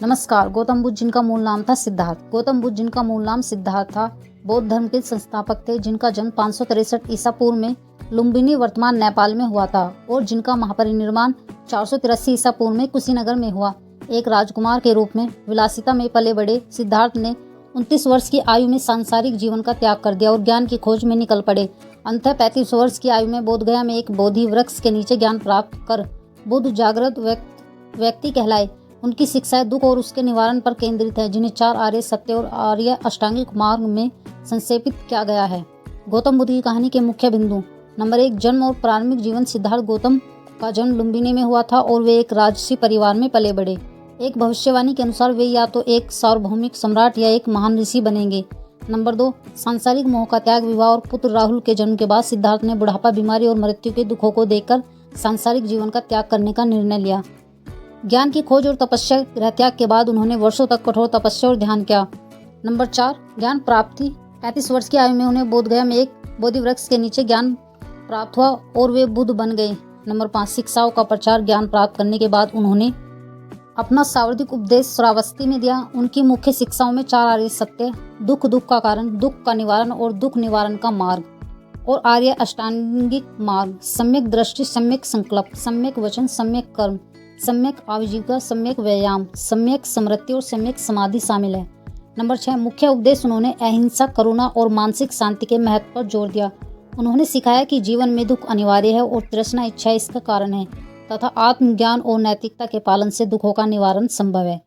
नमस्कार। गौतम बुद्ध जिनका मूल नाम था सिद्धार्थ। गौतम बुद्ध जिनका मूल नाम सिद्धार्थ था, बौद्ध धर्म के संस्थापक थे, जिनका जन्म 563 ईसा पूर्व में लुम्बिनी वर्तमान नेपाल में हुआ था और जिनका महापरिनिर्वाण 483 ईसा पूर्व में कुशीनगर में हुआ। एक राजकुमार के रूप में विलासिता में पले बड़े सिद्धार्थ ने 29 वर्ष की आयु में सांसारिक जीवन का त्याग कर दिया और ज्ञान की खोज में निकल पड़े। अंततः 35 वर्ष की आयु में बोधगया में एक बोधि वृक्ष के नीचे ज्ञान प्राप्त कर बुद्ध जागृत व्यक्ति कहलाए। उनकी शिक्षाएं दुख और उसके निवारण पर केंद्रित है, जिन्हें 4 आर्य सत्य और आर्य अष्टांगिक मार्ग में संक्षेपित किया गया है। गौतम बुद्ध की कहानी के मुख्य बिंदु। नंबर 1, जन्म और प्रारंभिक जीवन। सिद्धार्थ गौतम का जन्म लुम्बिनी में हुआ था और वे एक राजसी परिवार में पले बड़े। एक भविष्यवाणी के अनुसार वे या तो एक सार्वभौमिक सम्राट या एक महान ऋषि बनेंगे। नंबर 2, सांसारिक मोह का त्याग। विवाह और पुत्र राहुल के जन्म के बाद सिद्धार्थ ने बुढ़ापा, बीमारी और मृत्यु के दुखों को देखकर सांसारिक जीवन का त्याग करने का निर्णय लिया। ज्ञान की खोज और तपस्या गृह त्याग के बाद उन्होंने वर्षों तक कठोर तपस्या और ध्यान किया। नंबर 4, ज्ञान प्राप्ति। 35 वर्ष की आयु में उन्हें बोधगया में एक बोधि वृक्ष के नीचे ज्ञान प्राप्त हुआ और वे बुद्ध बन गए। नंबर 5, शिक्षाओं का प्रचार। ज्ञान प्राप्त करने के बाद उन्होंने अपना शाब्दिक उपदेश श्रावस्ती में दिया। उनकी मुख्य शिक्षाओं में 4 आर्य सत्य, दुख का कारण, दुख का निवारण और दुख निवारण का मार्ग और आर्य अष्टांगिक मार्ग, सम्यक दृष्टि, सम्यक संकल्प, सम्यक वचन, सम्यक कर्म, सम्यक आजीविका, सम्यक व्यायाम, सम्यक स्मृति और सम्यक समाधि शामिल है। नंबर 6, मुख्य उपदेश। उन्होंने अहिंसा, करुणा और मानसिक शांति के महत्व पर जोर दिया। उन्होंने सिखाया कि जीवन में दुख अनिवार्य है और तृष्णा इच्छा इसका कारण है तथा आत्मज्ञान और नैतिकता के पालन से दुखों का निवारण संभव है।